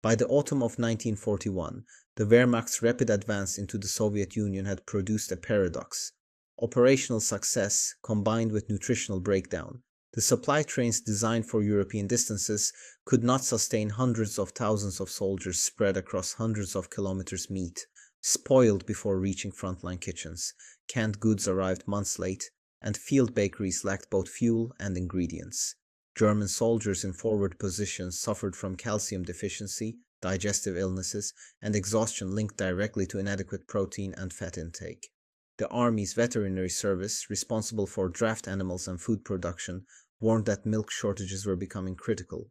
By the autumn of 1941, the Wehrmacht's rapid advance into the Soviet Union had produced a paradox: operational success combined with nutritional breakdown. The supply trains designed for European distances could not sustain hundreds of thousands of soldiers spread across hundreds of kilometers. Meat spoiled before reaching frontline kitchens, canned goods arrived months late, and field bakeries lacked both fuel and ingredients. German soldiers in forward positions suffered from calcium deficiency, digestive illnesses, and exhaustion linked directly to inadequate protein and fat intake. The Army's veterinary service, responsible for draft animals and food production, warned that milk shortages were becoming critical.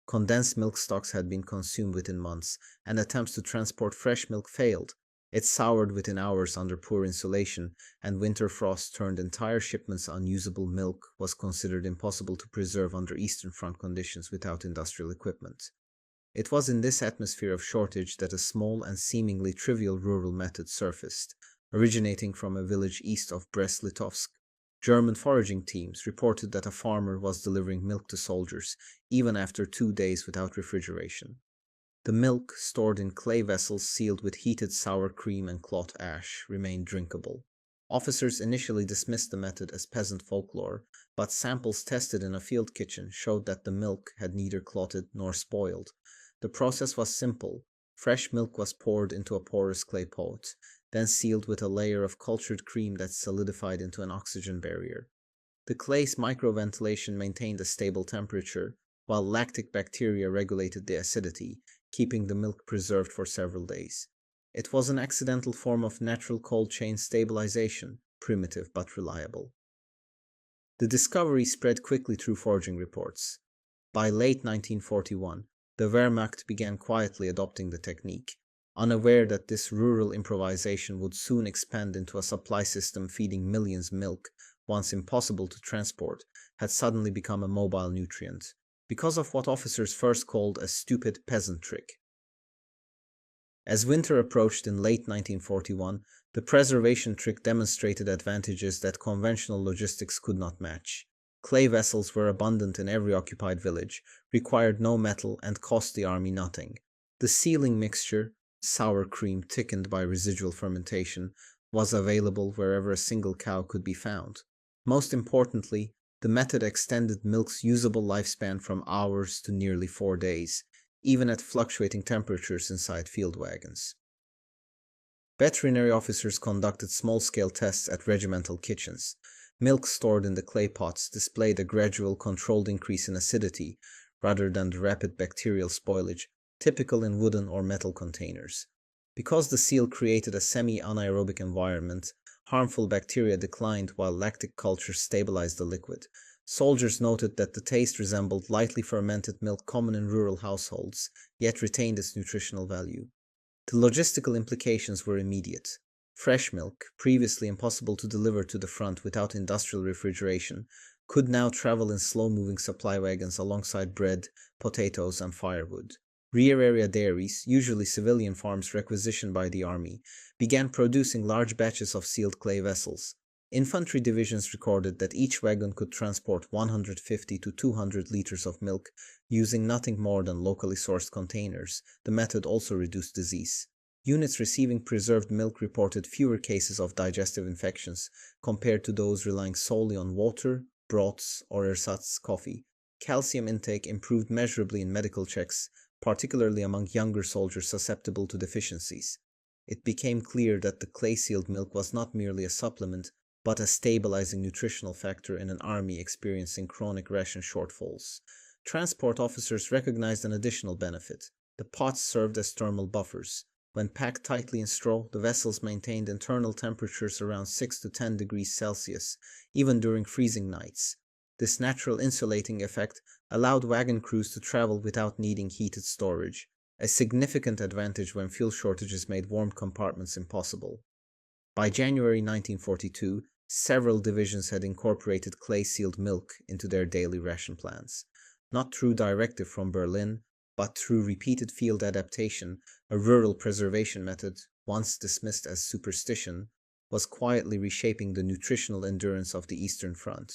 Condensed milk stocks had been consumed within months, and attempts to transport fresh milk failed. It soured within hours under poor insulation, and winter frost turned entire shipments unusable. Milk was considered impossible to preserve under Eastern Front conditions without industrial equipment. It was in this atmosphere of shortage that a small and seemingly trivial rural method surfaced, originating from a village east of Brest-Litovsk. German foraging teams reported that a farmer was delivering milk to soldiers, even after 2 days without refrigeration. The milk, stored in clay vessels sealed with heated sour cream and cloth ash, remained drinkable. Officers initially dismissed the method as peasant folklore, but samples tested in a field kitchen showed that the milk had neither clotted nor spoiled. The process was simple. Fresh milk was poured into a porous clay pot, then sealed with a layer of cultured cream that solidified into an oxygen barrier. The clay's microventilation maintained a stable temperature, while lactic bacteria regulated the acidity, keeping the milk preserved for several days. It was an accidental form of natural cold chain stabilization, primitive but reliable. The discovery spread quickly through foraging reports. By late 1941, the Wehrmacht began quietly adopting the technique, unaware that this rural improvisation would soon expand into a supply system feeding millions. Milk, once impossible to transport, had suddenly become a mobile nutrient, because of what officers first called a stupid peasant trick. As winter approached in late 1941, the preservation trick demonstrated advantages that conventional logistics could not match. Clay vessels were abundant in every occupied village, required no metal, and cost the army nothing. The sealing mixture, sour cream thickened by residual fermentation, was available wherever a single cow could be found. Most importantly, the method extended milk's usable lifespan from hours to nearly 4 days, even at fluctuating temperatures inside field wagons. Veterinary officers conducted small-scale tests at regimental kitchens. Milk stored in the clay pots displayed a gradual, controlled increase in acidity rather than the rapid bacterial spoilage typical in wooden or metal containers. Because the seal created a semi-anaerobic environment, harmful bacteria declined while lactic culture stabilized the liquid. Soldiers noted that the taste resembled lightly fermented milk common in rural households, yet retained its nutritional value. The logistical implications were immediate. Fresh milk, previously impossible to deliver to the front without industrial refrigeration, could now travel in slow-moving supply wagons alongside bread, potatoes, and firewood. Rear-area dairies, usually civilian farms requisitioned by the army, began producing large batches of sealed clay vessels. Infantry divisions recorded that each wagon could transport 150 to 200 liters of milk using nothing more than locally sourced containers. The method also reduced disease. Units receiving preserved milk reported fewer cases of digestive infections compared to those relying solely on water, broths, or ersatz coffee. Calcium intake improved measurably in medical checks, particularly among younger soldiers susceptible to deficiencies. It became clear that the clay-sealed milk was not merely a supplement, but a stabilizing nutritional factor in an army experiencing chronic ration shortfalls. Transport officers recognized an additional benefit. The pots served as thermal buffers. When packed tightly in straw, the vessels maintained internal temperatures around 6 to 10 degrees Celsius, even during freezing nights. This natural insulating effect allowed wagon crews to travel without needing heated storage, a significant advantage when fuel shortages made warm compartments impossible. By January 1942, several divisions had incorporated clay-sealed milk into their daily ration plans. Not through directive from Berlin, but through repeated field adaptation, a rural preservation method, once dismissed as superstition, was quietly reshaping the nutritional endurance of the Eastern Front.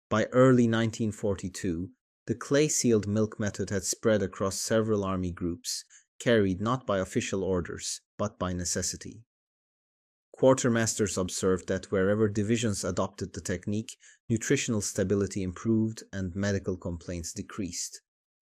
By early 1942, The clay-sealed milk method had spread across several army groups, carried not by official orders, but by necessity. Quartermasters observed that wherever divisions adopted the technique, nutritional stability improved and medical complaints decreased.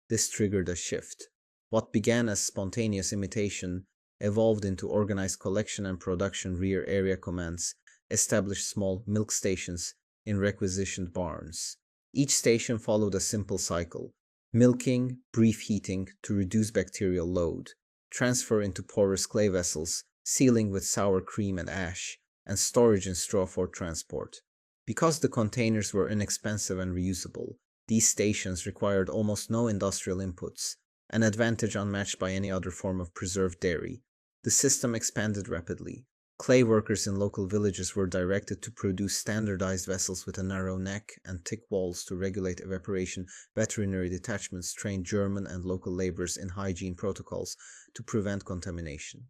This triggered a shift. What began as spontaneous imitation evolved into organized collection and production. Rear area commands established small milk stations in requisitioned barns. Each station followed a simple cycle: milking, brief heating to reduce bacterial load, transfer into porous clay vessels, sealing with sour cream and ash, and storage in straw for transport. Because the containers were inexpensive and reusable, these stations required almost no industrial inputs, an advantage unmatched by any other form of preserved dairy. The system expanded rapidly. Clay workers in local villages were directed to produce standardized vessels with a narrow neck and thick walls to regulate evaporation. Veterinary detachments trained German and local laborers in hygiene protocols to prevent contamination.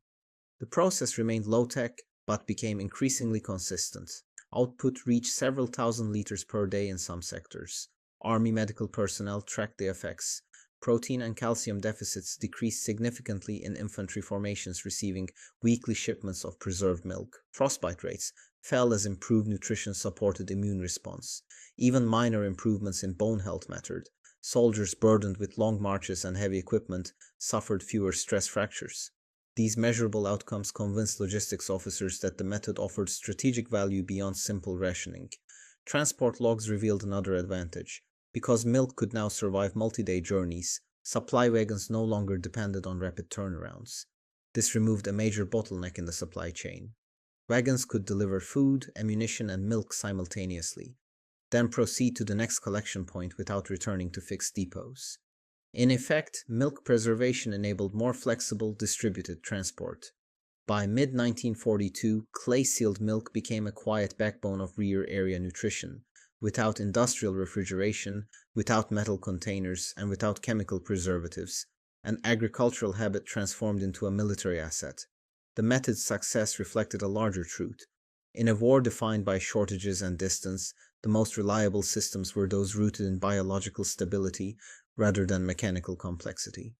The process remained low-tech, but became increasingly consistent. Output reached several thousand liters per day in some sectors. Army medical personnel tracked the effects. Protein and calcium deficits decreased significantly in infantry formations receiving weekly shipments of preserved milk. Frostbite rates fell as improved nutrition supported immune response. Even minor improvements in bone health mattered. Soldiers burdened with long marches and heavy equipment suffered fewer stress fractures. These measurable outcomes convinced logistics officers that the method offered strategic value beyond simple rationing. Transport logs revealed another advantage. Because milk could now survive multi-day journeys, supply wagons no longer depended on rapid turnarounds. This removed a major bottleneck in the supply chain. Wagons could deliver food, ammunition, and milk simultaneously, then proceed to the next collection point without returning to fixed depots. In effect, milk preservation enabled more flexible, distributed transport. By mid-1942, clay-sealed milk became a quiet backbone of rear area nutrition. Without industrial refrigeration, without metal containers, and without chemical preservatives, an agricultural habit transformed into a military asset. The method's success reflected a larger truth. In a war defined by shortages and distance, the most reliable systems were those rooted in biological stability rather than mechanical complexity.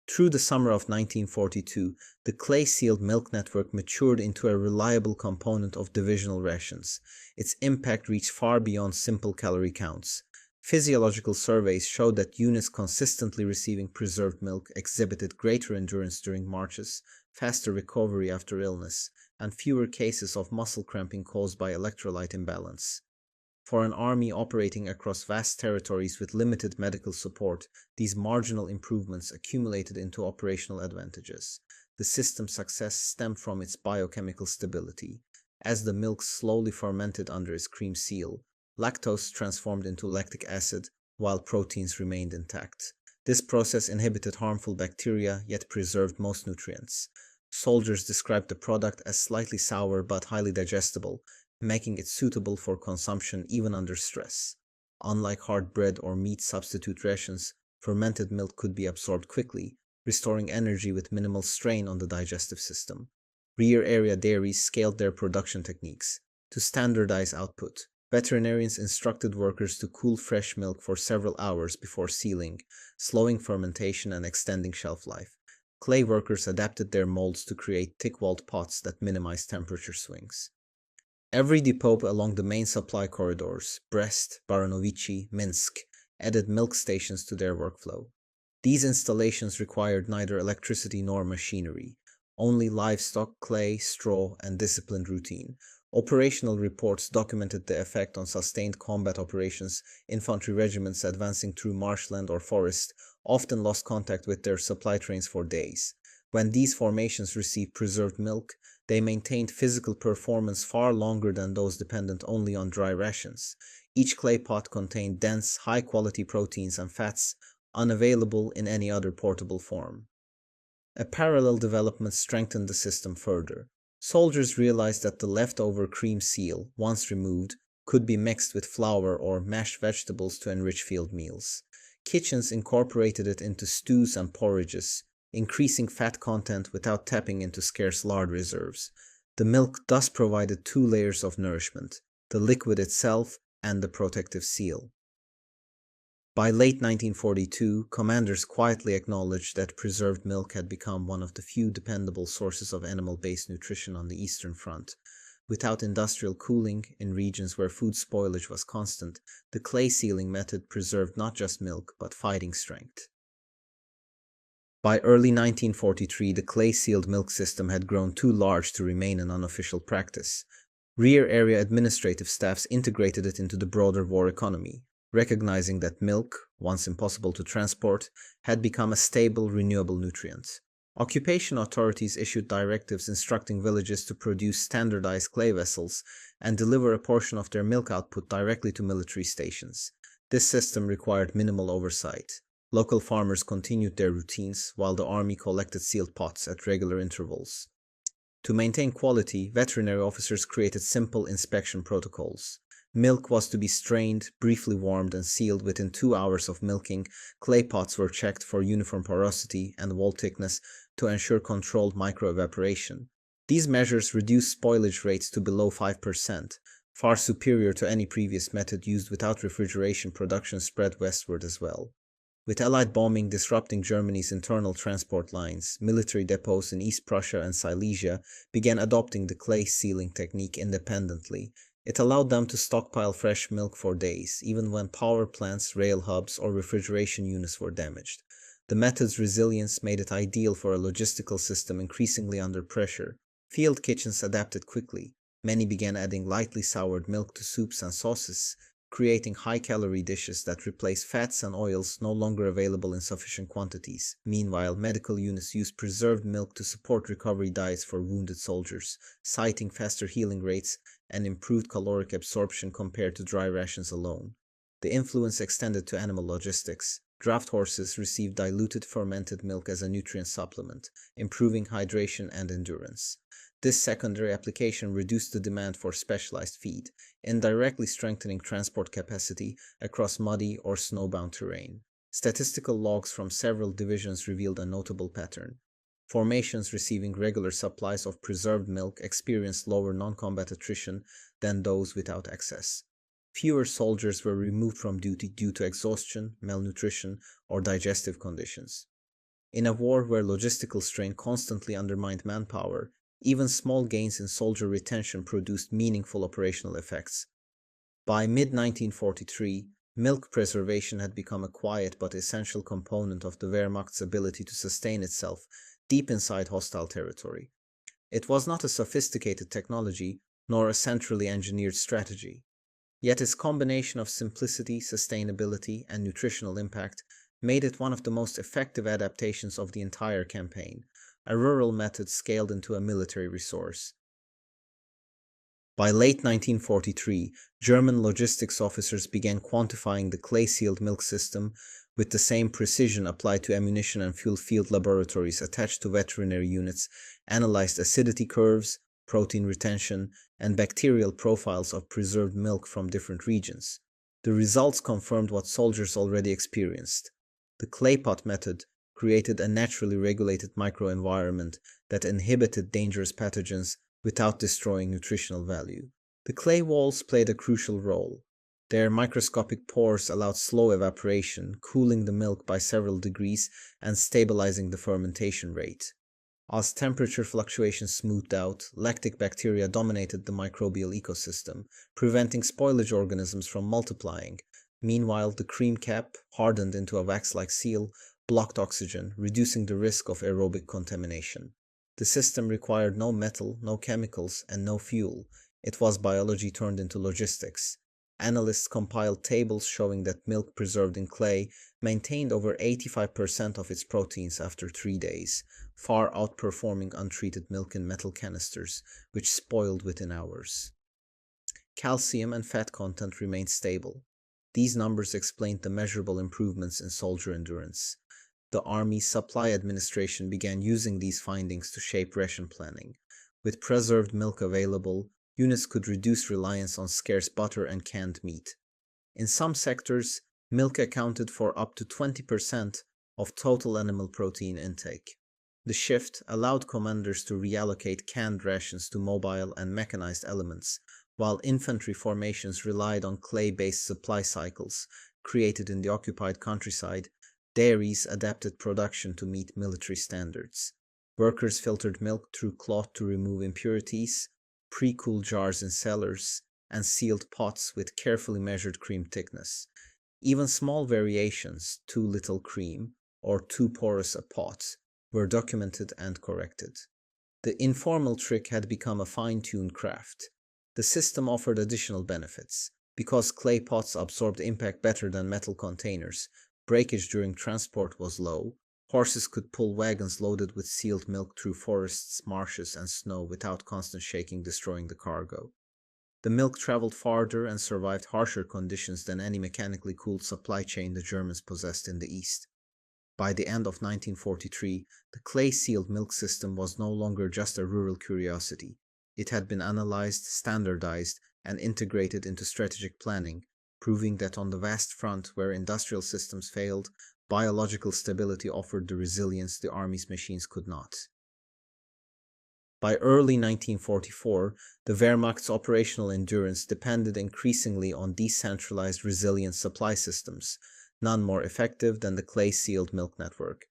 Through the summer of 1942, the clay-sealed milk network matured into a reliable component of divisional rations. Its impact reached far beyond simple calorie counts. Physiological surveys showed that units consistently receiving preserved milk exhibited greater endurance during marches, faster recovery after illness, and fewer cases of muscle cramping caused by electrolyte imbalance. For an army operating across vast territories with limited medical support, these marginal improvements accumulated into operational advantages. The system's success stemmed from its biochemical stability. As the milk slowly fermented under its cream seal, lactose transformed into lactic acid while proteins remained intact. This process inhibited harmful bacteria yet preserved most nutrients. Soldiers described the product as slightly sour but highly digestible, making it suitable for consumption even under stress. Unlike hard bread or meat substitute rations, fermented milk could be absorbed quickly, restoring energy with minimal strain on the digestive system. Rear area dairies scaled their production techniques to standardize output. Veterinarians instructed workers to cool fresh milk for several hours before sealing, slowing fermentation and extending shelf life. Clay workers adapted their molds to create thick-walled pots that minimized temperature swings. Every depot along the main supply corridors, Brest, Baronovici, Minsk, added milk stations to their workflow. These installations required neither electricity nor machinery, only livestock, clay, straw, and disciplined routine. Operational reports documented the effect on sustained combat operations. Infantry regiments advancing through marshland or forest often lost contact with their supply trains for days. When these formations received preserved milk, they maintained physical performance far longer than those dependent only on dry rations. Each clay pot contained dense, high-quality proteins and fats unavailable in any other portable form. A parallel development strengthened the system further. Soldiers realized that the leftover cream seal, once removed, could be mixed with flour or mashed vegetables to enrich field meals. Kitchens incorporated it into stews and porridges, increasing fat content without tapping into scarce lard reserves. The milk thus provided two layers of nourishment: the liquid itself and the protective seal. By late 1942, commanders quietly acknowledged that preserved milk had become one of the few dependable sources of animal-based nutrition on the Eastern Front. Without industrial cooling, in regions where food spoilage was constant, the clay sealing method preserved not just milk, but fighting strength. By early 1943, the clay-sealed milk system had grown too large to remain an unofficial practice. Rear area administrative staffs integrated it into the broader war economy, recognizing that milk, once impossible to transport, had become a stable, renewable nutrient. Occupation authorities issued directives instructing villages to produce standardized clay vessels and deliver a portion of their milk output directly to military stations. This system required minimal oversight. Local farmers continued their routines while the army collected sealed pots at regular intervals. To maintain quality, veterinary officers created simple inspection protocols. Milk was to be strained, briefly warmed, and sealed within 2 hours of milking. Clay pots were checked for uniform porosity and wall thickness to ensure controlled microevaporation. These measures reduced spoilage rates to below 5%, far superior to any previous method used without refrigeration. Production spread westward as well. With Allied bombing disrupting Germany's internal transport lines, military depots in East Prussia and Silesia began adopting the clay sealing technique independently. It allowed them to stockpile fresh milk for days, even when power plants, rail hubs, or refrigeration units were damaged. The method's resilience made it ideal for a logistical system increasingly under pressure. Field kitchens adapted quickly. Many began adding lightly soured milk to soups and sauces, creating high-calorie dishes that replace fats and oils no longer available in sufficient quantities. Meanwhile, medical units used preserved milk to support recovery diets for wounded soldiers, citing faster healing rates and improved caloric absorption compared to dry rations alone. The influence extended to animal logistics. Draft horses received diluted fermented milk as a nutrient supplement, improving hydration and endurance. This secondary application reduced the demand for specialized feed, indirectly strengthening transport capacity across muddy or snowbound terrain. Statistical logs from several divisions revealed a notable pattern. Formations receiving regular supplies of preserved milk experienced lower non-combat attrition than those without access. Fewer soldiers were removed from duty due to exhaustion, malnutrition, or digestive conditions. In a war where logistical strain constantly undermined manpower, even small gains in soldier retention produced meaningful operational effects. By mid-1943, milk preservation had become a quiet but essential component of the Wehrmacht's ability to sustain itself deep inside hostile territory. It was not a sophisticated technology, nor a centrally engineered strategy. Yet its combination of simplicity, sustainability, and nutritional impact made it one of the most effective adaptations of the entire campaign, a rural method scaled into a military resource. By late 1943, German logistics officers began quantifying the clay-sealed milk system with the same precision applied to ammunition and fuel. Field laboratories attached to veterinary units analyzed acidity curves, protein retention, and bacterial profiles of preserved milk from different regions. The results confirmed what soldiers already experienced. The clay pot method created a naturally regulated microenvironment that inhibited dangerous pathogens without destroying nutritional value. The clay walls played a crucial role. Their microscopic pores allowed slow evaporation, cooling the milk by several degrees and stabilizing the fermentation rate. As temperature fluctuations smoothed out, lactic bacteria dominated the microbial ecosystem, preventing spoilage organisms from multiplying. Meanwhile, the cream cap, hardened into a wax-like seal, blocked oxygen, reducing the risk of aerobic contamination. The system required no metal, no chemicals, and no fuel. It was biology turned into logistics. Analysts compiled tables showing that milk preserved in clay maintained over 85% of its proteins after 3 days, far outperforming untreated milk in metal canisters, which spoiled within hours. Calcium and fat content remained stable. These numbers explained the measurable improvements in soldier endurance. The Army's Supply Administration began using these findings to shape ration planning. With preserved milk available, units could reduce reliance on scarce butter and canned meat. In some sectors, milk accounted for up to 20% of total animal protein intake. The shift allowed commanders to reallocate canned rations to mobile and mechanized elements, while infantry formations relied on clay-based supply cycles, created in the occupied countryside, dairies adapted production to meet military standards. Workers filtered milk through cloth to remove impurities, pre-cooled jars in cellars, and sealed pots with carefully measured cream thickness. Even small variations, too little cream or too porous a pot, were documented and corrected. The informal trick had become a fine-tuned craft. The system offered additional benefits. Because clay pots absorbed impact better than metal containers, breakage during transport was low. Horses could pull wagons loaded with sealed milk through forests, marshes, and snow without constant shaking destroying the cargo. The milk traveled farther and survived harsher conditions than any mechanically cooled supply chain the Germans possessed in the East. By the end of 1943, the clay-sealed milk system was no longer just a rural curiosity. It had been analyzed, standardized, and integrated into strategic planning, proving that on the vast front where industrial systems failed, biological stability offered the resilience the Army's machines could not. By early 1944, the Wehrmacht's operational endurance depended increasingly on decentralized resilient supply systems, none more effective than the clay-sealed milk network.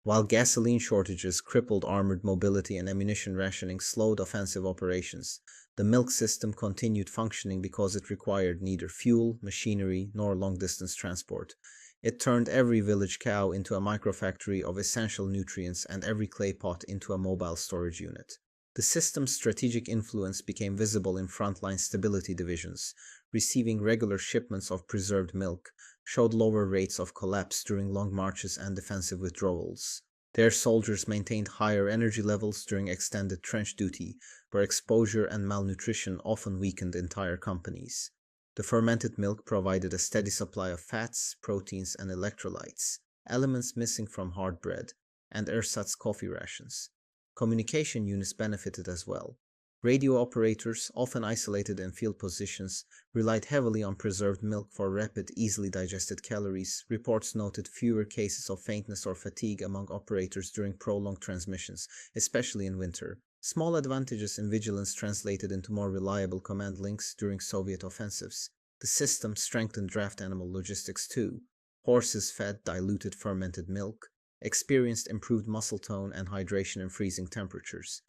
While gasoline shortages crippled armored mobility and ammunition rationing slowed offensive operations, the milk system continued functioning because it required neither fuel, machinery, nor long-distance transport. It turned every village cow into a microfactory of essential nutrients and every clay pot into a mobile storage unit. The system's strategic influence became visible in frontline stability divisions, receiving regular shipments of preserved milk, showed lower rates of collapse during long marches and defensive withdrawals. Their soldiers maintained higher energy levels during extended trench duty, where exposure and malnutrition often weakened entire companies. The fermented milk provided a steady supply of fats, proteins, and electrolytes, elements missing from hard bread, and ersatz coffee rations. Communication units benefited as well. Radio operators, often isolated in field positions, relied heavily on preserved milk for rapid, easily digested calories. Reports noted fewer cases of faintness or fatigue among operators during prolonged transmissions, especially in winter. Small advantages in vigilance translated into more reliable command links during Soviet offensives. The system strengthened draft animal logistics too. Horses fed diluted fermented milk, experienced improved muscle tone and hydration in freezing temperatures.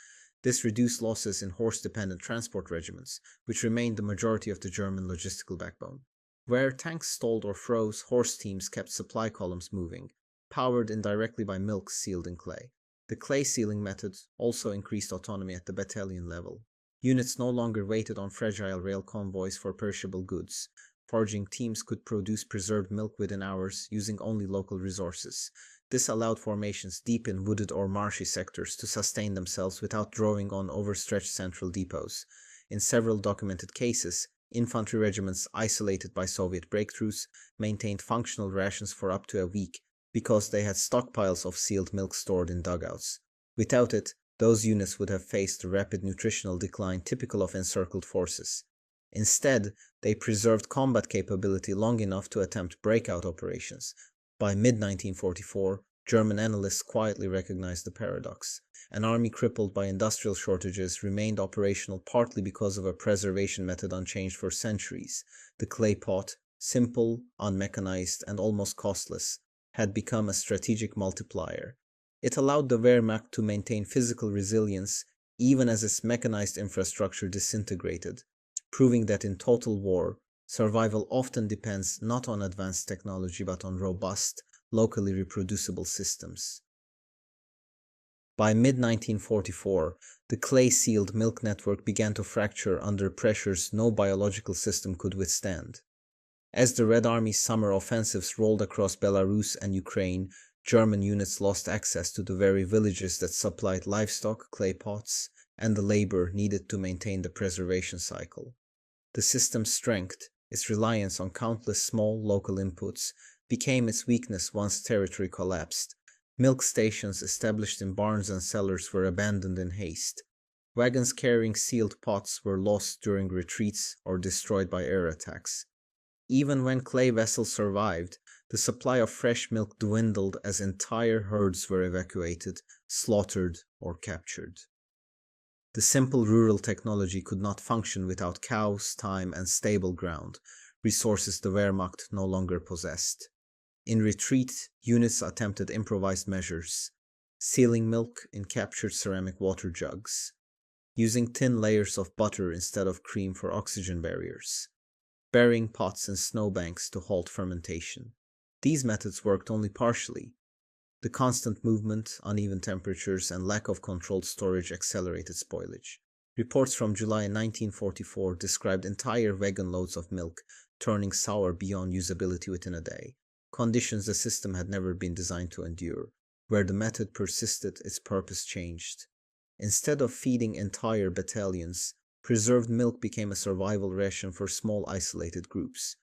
This reduced losses in horse-dependent transport regiments, which remained the majority of the German logistical backbone. Where tanks stalled or froze, horse teams kept supply columns moving, powered indirectly by milk sealed in clay. The clay sealing method also increased autonomy at the battalion level. Units no longer waited on fragile rail convoys for perishable goods. Foraging teams could produce preserved milk within hours using only local resources. This allowed formations deep in wooded or marshy sectors to sustain themselves without drawing on overstretched central depots. In several documented cases, infantry regiments isolated by Soviet breakthroughs maintained functional rations for up to a week because they had stockpiles of sealed milk stored in dugouts. Without it, those units would have faced the rapid nutritional decline typical of encircled forces. Instead, they preserved combat capability long enough to attempt breakout operations. By mid-1944, German analysts quietly recognized the paradox. An army crippled by industrial shortages remained operational partly because of a preservation method unchanged for centuries. The clay pot, simple, unmechanized, and almost costless, had become a strategic multiplier. It allowed the Wehrmacht to maintain physical resilience even as its mechanized infrastructure disintegrated, proving that in total war, survival often depends not on advanced technology but on robust, locally reproducible systems. By mid-1944, the clay-sealed milk network began to fracture under pressures no biological system could withstand. As the Red Army's summer offensives rolled across Belarus and Ukraine, German units lost access to the very villages that supplied livestock, clay pots, and the labor needed to maintain the preservation cycle. The system's strength, its reliance on countless small local inputs, became its weakness once territory collapsed. Milk stations established in barns and cellars were abandoned in haste. Wagons carrying sealed pots were lost during retreats or destroyed by air attacks. Even when clay vessels survived, the supply of fresh milk dwindled as entire herds were evacuated, slaughtered, or captured. The simple rural technology could not function without cows, time, and stable ground. resources the Wehrmacht no longer possessed. In retreat, units attempted improvised measures, sealing milk in captured ceramic water jugs, using thin layers of butter instead of cream for oxygen barriers, burying pots in snowbanks to halt fermentation. These methods worked only partially. The constant movement, uneven temperatures, and lack of controlled storage accelerated spoilage. Reports from July 1944 described entire wagon loads of milk turning sour beyond usability within a day, conditions the system had never been designed to endure. Where the method persisted, its purpose changed. Instead of feeding entire battalions, preserved milk became a survival ration for small isolated groups.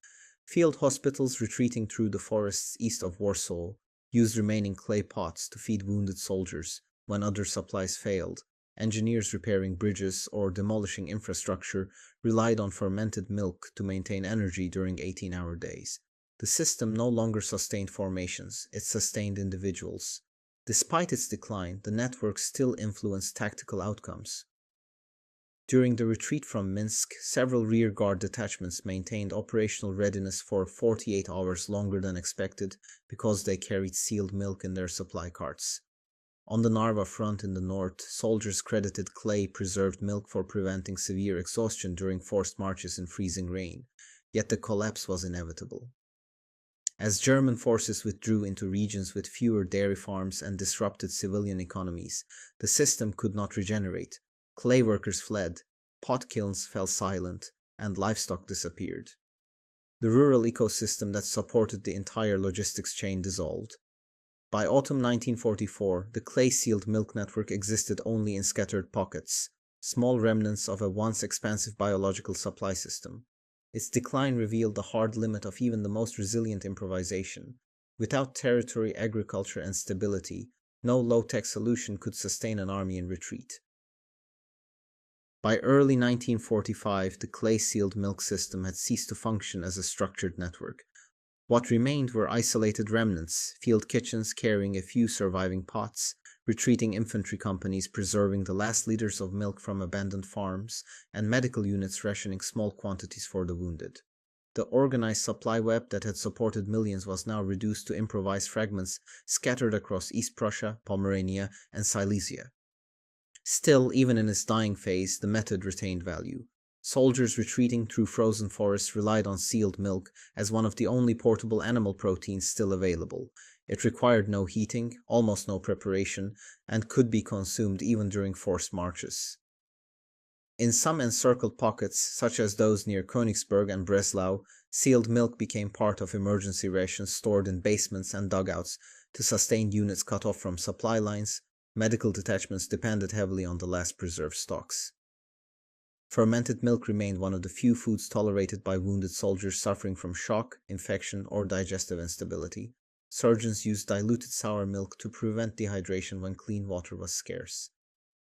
Field hospitals retreating through the forests east of Warsaw used remaining clay pots to feed wounded soldiers when other supplies failed. Engineers repairing bridges or demolishing infrastructure relied on fermented milk to maintain energy during 18-hour days. The system no longer sustained formations, it sustained individuals. Despite its decline, the network still influenced tactical outcomes. During the retreat from Minsk, several rearguard detachments maintained operational readiness for 48 hours longer than expected because they carried sealed milk in their supply carts. On the Narva front in the north, soldiers credited clay-preserved milk for preventing severe exhaustion during forced marches in freezing rain, yet the collapse was inevitable. As German forces withdrew into regions with fewer dairy farms and disrupted civilian economies, the system could not regenerate. Clay workers fled, pot kilns fell silent, and livestock disappeared. The rural ecosystem that supported the entire logistics chain dissolved. By autumn 1944, the clay-sealed milk network existed only in scattered pockets, small remnants of a once expansive biological supply system. Its decline revealed the hard limit of even the most resilient improvisation. Without territory, agriculture, and stability, no low-tech solution could sustain an army in retreat. By early 1945, the clay-sealed milk system had ceased to function as a structured network. What remained were isolated remnants, field kitchens carrying a few surviving pots, retreating infantry companies preserving the last liters of milk from abandoned farms, and medical units rationing small quantities for the wounded. The organized supply web that had supported millions was now reduced to improvised fragments scattered across East Prussia, Pomerania, and Silesia. Still, even in its dying phase, the method retained value. Soldiers retreating through frozen forests relied on sealed milk as one of the only portable animal proteins still available. It required no heating, almost no preparation, and could be consumed even during forced marches. In some encircled pockets, such as those near Königsberg and Breslau, sealed milk became part of emergency rations stored in basements and dugouts to sustain units cut off from supply lines. Medical detachments depended heavily on the last preserved stocks. Fermented milk remained one of the few foods tolerated by wounded soldiers suffering from shock, infection, or digestive instability. Surgeons used diluted sour milk to prevent dehydration when clean water was scarce.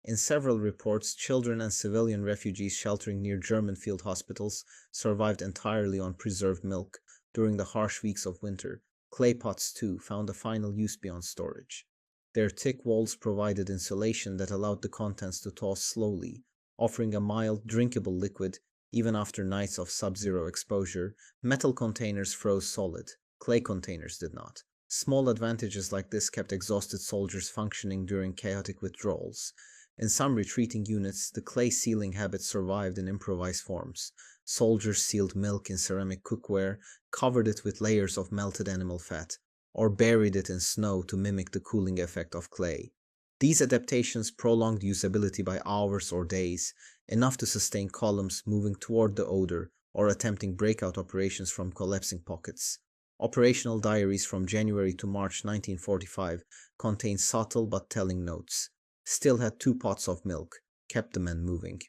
In several reports, children and civilian refugees sheltering near German field hospitals survived entirely on preserved milk during the harsh weeks of winter. Clay pots, too, found a final use beyond storage. Their thick walls provided insulation that allowed the contents to thaw slowly, offering a mild, drinkable liquid even after nights of sub-zero exposure. Metal containers froze solid, clay containers did not. Small advantages like this kept exhausted soldiers functioning during chaotic withdrawals. In some retreating units, the clay sealing habit survived in improvised forms. Soldiers sealed milk in ceramic cookware, covered it with layers of melted animal fat, or buried it in snow to mimic the cooling effect of clay. These adaptations prolonged usability by hours or days, enough to sustain columns moving toward the odor or attempting breakout operations from collapsing pockets. Operational diaries from January to March 1945 contain subtle but telling notes. Still had 2 pots of milk, kept the men moving.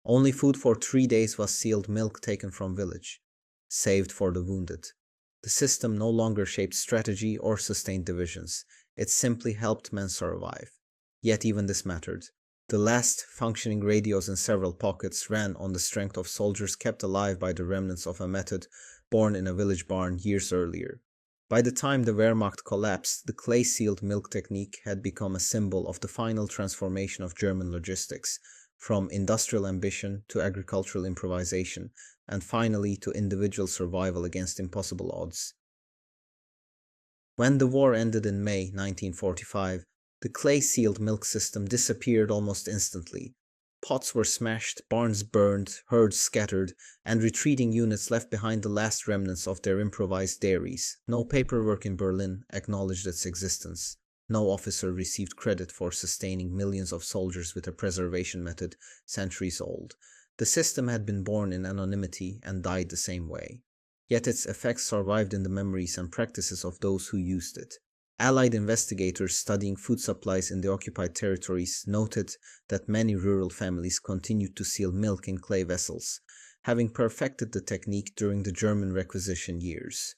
Only food for 3 days was sealed milk taken from village, saved for the wounded. The system no longer shaped strategy or sustained divisions. It simply helped men survive. Yet even this mattered. The last functioning radios in several pockets ran on the strength of soldiers kept alive by the remnants of a method born in a village barn years earlier. By the time the Wehrmacht collapsed, the clay-sealed milk technique had become a symbol of the final transformation of German logistics, from industrial ambition to agricultural improvisation, and finally to individual survival against impossible odds. When the war ended in May 1945, the clay-sealed milk system disappeared almost instantly. Pots were smashed, barns burned, herds scattered, and retreating units left behind the last remnants of their improvised dairies. No paperwork in Berlin acknowledged its existence. No officer received credit for sustaining millions of soldiers with a preservation method centuries old. The system had been born in anonymity and died the same way. Yet its effects survived in the memories and practices of those who used it. Allied investigators studying food supplies in the occupied territories noted that many rural families continued to seal milk in clay vessels, having perfected the technique during the German requisition years.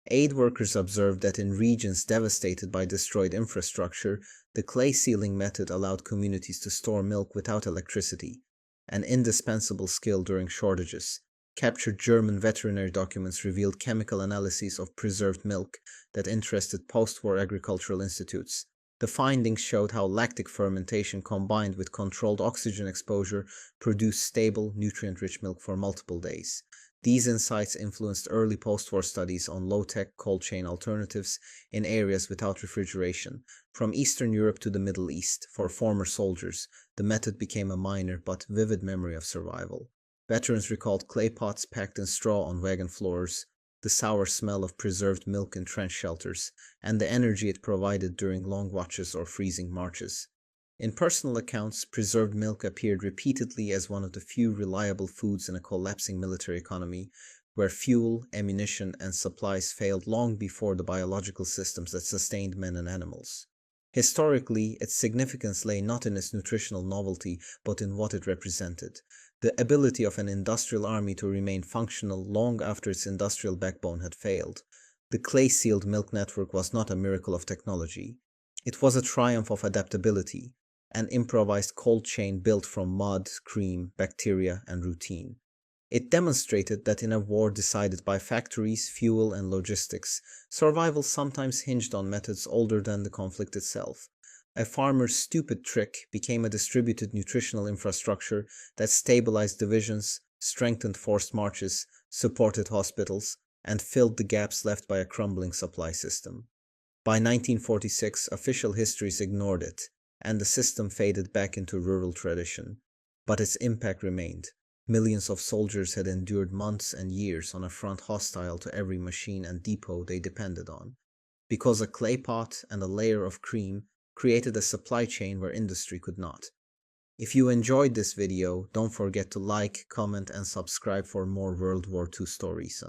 Aid workers observed that in regions devastated by destroyed infrastructure, the clay sealing method allowed communities to store milk without electricity, an indispensable skill during shortages. Captured German veterinary documents revealed chemical analyses of preserved milk that interested post-war agricultural institutes. The findings showed how lactic fermentation combined with controlled oxygen exposure produced stable, nutrient-rich milk for multiple days. These insights influenced early post-war studies on low-tech cold chain alternatives in areas without refrigeration. From Eastern Europe to the Middle East, for former soldiers, the method became a minor but vivid memory of survival. Veterans recalled clay pots packed in straw on wagon floors, the sour smell of preserved milk in trench shelters, and the energy it provided during long watches or freezing marches. In personal accounts, preserved milk appeared repeatedly as one of the few reliable foods in a collapsing military economy, where fuel, ammunition, and supplies failed long before the biological systems that sustained men and animals. Historically, its significance lay not in its nutritional novelty, but in what it represented: the ability of an industrial army to remain functional long after its industrial backbone had failed. The clay-sealed milk network was not a miracle of technology. It was a triumph of adaptability, an improvised cold chain built from mud, cream, bacteria, and routine. It demonstrated that in a war decided by factories, fuel, and logistics, survival sometimes hinged on methods older than the conflict itself. A farmer's stupid trick became a distributed nutritional infrastructure that stabilized divisions, strengthened forced marches, supported hospitals, and filled the gaps left by a crumbling supply system. By 1946, official histories ignored it, and the system faded back into rural tradition. But its impact remained. Millions of soldiers had endured months and years on a front hostile to every machine and depot they depended on, because a clay pot and a layer of cream created a supply chain where industry could not. If you enjoyed this video, don't forget to like, comment, and subscribe for more World War II stories.